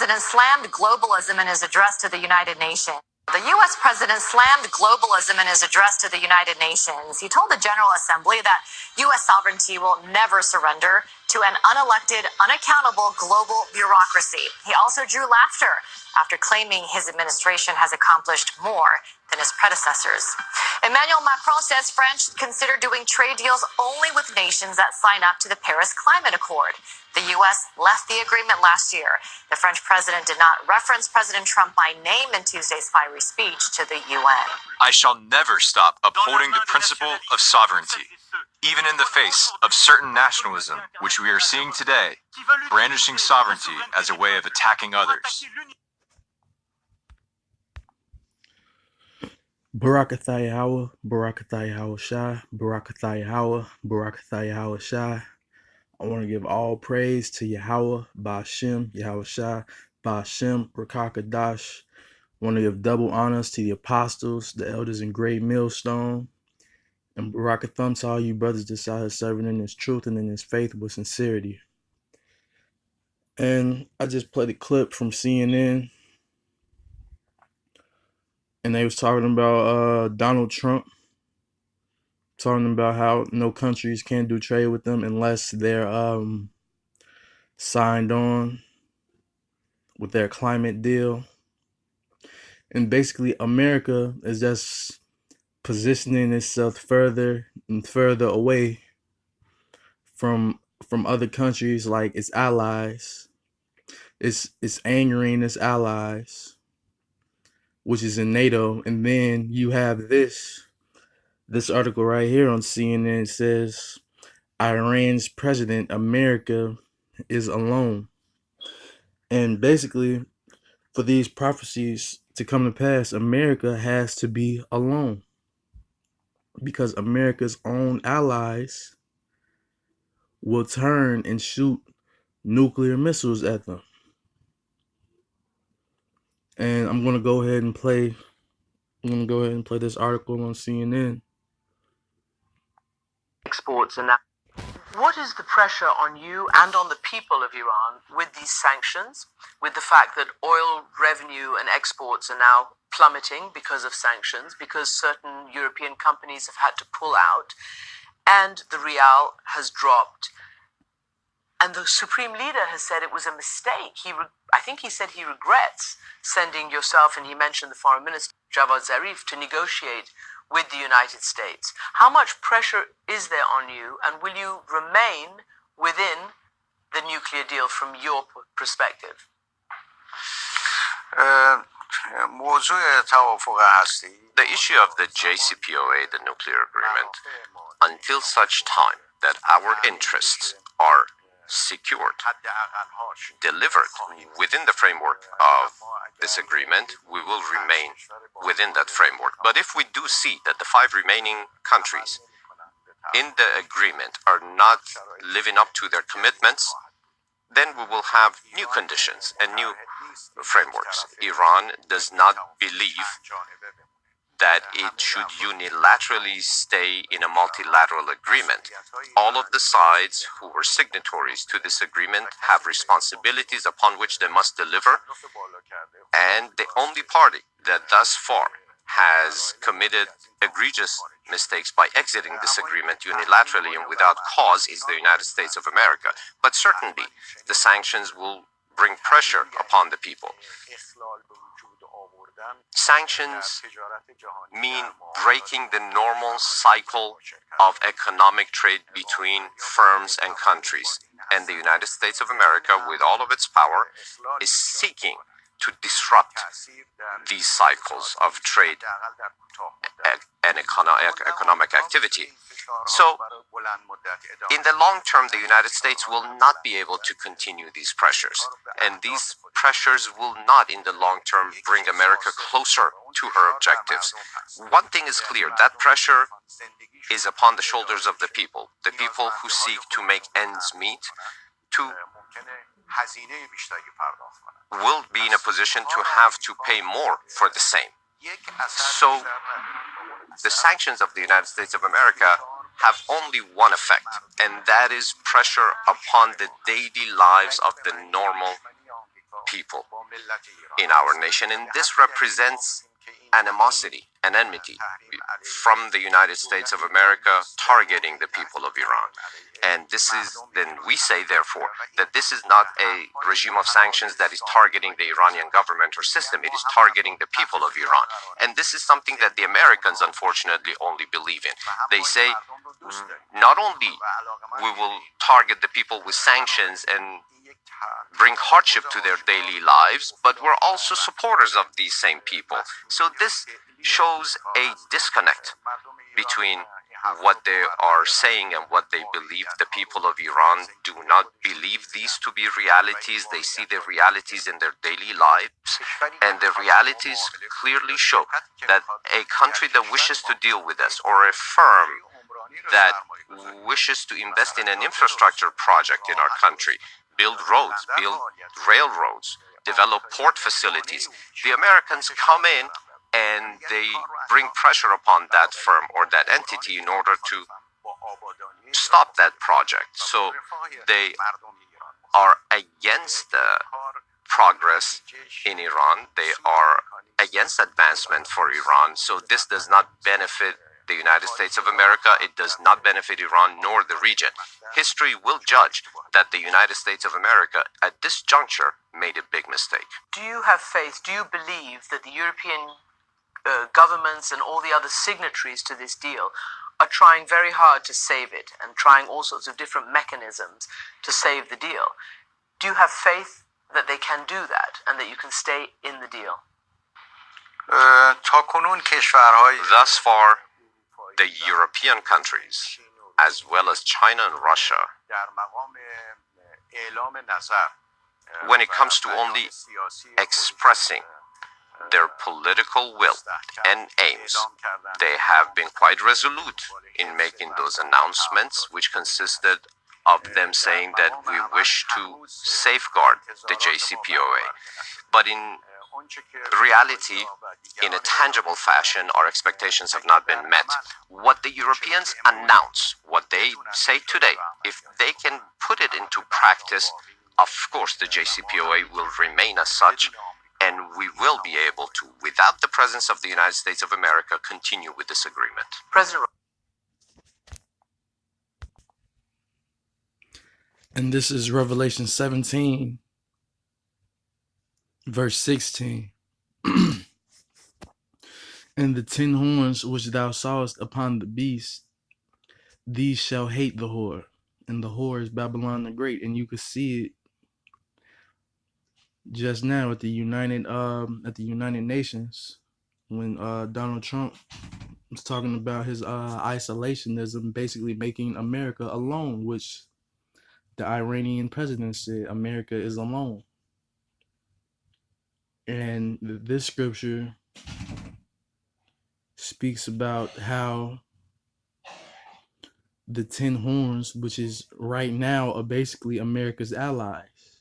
president slammed globalism in his address to the United Nations. The U.S. president slammed globalism in his address to the United Nations. He told the General Assembly that U.S. sovereignty will never surrender to an unelected, unaccountable global bureaucracy. He also drew laughter after claiming his administration has accomplished more than his predecessors. Emmanuel Macron says France consider doing trade deals only with nations that sign up to the Paris Climate Accord. The U.S. left the agreement last year. The French president did not reference President Trump by name in Tuesday's fiery speech to the UN. I shall never stop upholding the principle of sovereignty, even in the face of certain nationalism, which we are seeing today, brandishing sovereignty as a way of attacking others. Barakathaya Hawa, Barakathaya Hawa Shai, Barakathaya Hawa, Barakathaya Hawa Shai. I want to give all praise to Yahweh, Ba'ashem, Yahweh Shai, Ba'ashem, Rakakadash. I want to give double honors to the apostles, the elders in Great Millstone, and Barakatham to all you brothers that's out here serving in His truth and in His faith with sincerity. And I just played a clip from CNN, and they was talking about Donald Trump, talking about how no countries can do trade with them unless they're signed on with their climate deal. And basically America is just positioning itself further and further away from other countries, like its allies. It's angering its allies, which is in NATO. And then you have this article right here on CNN. It says Iran's president, America is alone. And basically, for these prophecies to come to pass, America has to be alone, because America's own allies will turn and shoot nuclear missiles at them. And I'm going to go ahead and play this article on CNN. Exports and now, what is the pressure on you and on the people of Iran with these sanctions, with the fact that oil revenue and exports are now plummeting because of sanctions, because certain European companies have had to pull out, and the rial has dropped? And the Supreme Leader has said it was a mistake. I think he said he regrets sending yourself, and he mentioned the Foreign Minister, Javad Zarif, to negotiate with the United States. How much pressure is there on you, and will you remain within the nuclear deal from your perspective? The issue of the JCPOA, the nuclear agreement, until such time that our interests are secured, delivered within the framework of this agreement, we will remain within that framework. But if we do see that the 5 remaining countries in the agreement are not living up to their commitments, then we will have new conditions and new frameworks. Iran does not believe that it should unilaterally stay in a multilateral agreement. All of the sides who were signatories to this agreement have responsibilities upon which they must deliver, and the only party that thus far has committed egregious mistakes by exiting this agreement unilaterally and without cause is the United States of America. But certainly, the sanctions will bring pressure upon the people. Sanctions mean breaking the normal cycle of economic trade between firms and countries. And the United States of America, with all of its power, is seeking to disrupt these cycles of trade and economic activity. So, in the long term, the United States will not be able to continue these pressures. And these pressures will not, in the long term, bring America closer to her objectives. One thing is clear, that pressure is upon the shoulders of the people who seek to make ends meet, will be in a position to have to pay more for the same. So, the sanctions of the United States of America have only one effect, and that is pressure upon the daily lives of the normal people. in our nation, and this represents animosity and enmity from the United States of America targeting the people of Iran. And this is, then we say, therefore, that this is not a regime of sanctions that is targeting the Iranian government or system. It is targeting the people of Iran. And this is something that the Americans, unfortunately, only believe in. They say, not only we will target the people with sanctions and bring hardship to their daily lives, but we're also supporters of these same people. So this shows a disconnect between what they are saying and what they believe. The people of Iran do not believe these to be realities. They see the realities in their daily lives, and the realities clearly show that a country that wishes to deal with us, or a firm that wishes to invest in an infrastructure project in our country, build roads, build railroads, develop port facilities, the Americans come in and they bring pressure upon that firm or that entity in order to stop that project. So they are against progress in Iran. They are against advancement for Iran. So this does not benefit the United States of America. It does not benefit Iran nor the region. History will judge that the United States of America at this juncture made a big mistake. Do you have faith, do you believe that the European governments and all the other signatories to this deal are trying very hard to save it and trying all sorts of different mechanisms to save the deal? Do you have faith that they can do that and that you can stay in the deal? Thus far, the European countries, as well as China and Russia, when it comes to only expressing their political will and aims, they have been quite resolute in making those announcements, which consisted of them saying that we wish to safeguard the JCPOA. But in reality, in a tangible fashion, our expectations have not been met. What the Europeans announce, what they say today, if they can put it into practice, of course the JCPOA will remain as such, and we will be able to, without the presence of the United States of America, continue with this agreement. President. And this is Revelation 17, verse 16. And the 10 horns which thou sawest upon the beast, these shall hate the whore. And the whore is Babylon the Great. And you could see it just now at the United Nations when Donald Trump was talking about his isolationism, basically making America alone, which the Iranian president said America is alone. And this scripture speaks about how the 10 horns, which is right now are basically America's allies.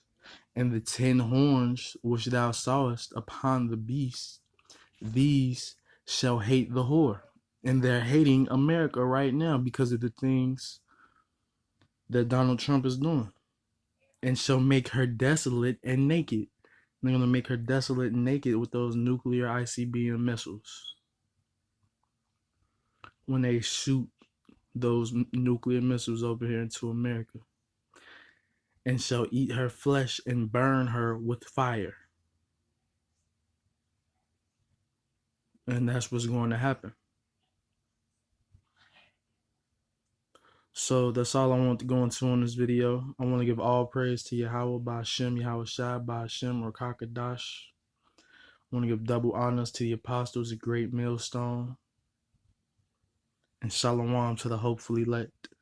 And the 10 horns which thou sawest upon the beast, these shall hate the whore. And they're hating America right now because of the things that Donald Trump is doing. And shall make her desolate and naked. They're going to make her desolate and naked with those nuclear ICBM missiles. When they shoot those nuclear missiles over here into America. And shall eat her flesh and burn her with fire. And that's what's going to happen. So that's all I want to go into on this video. I want to give all praise to Yahweh, Ba'ashem, Yahweh Shai, Ba'ashem, Rakakadash. I want to give double honors to the apostles, a great millstone. And shalom to the hopefully elect.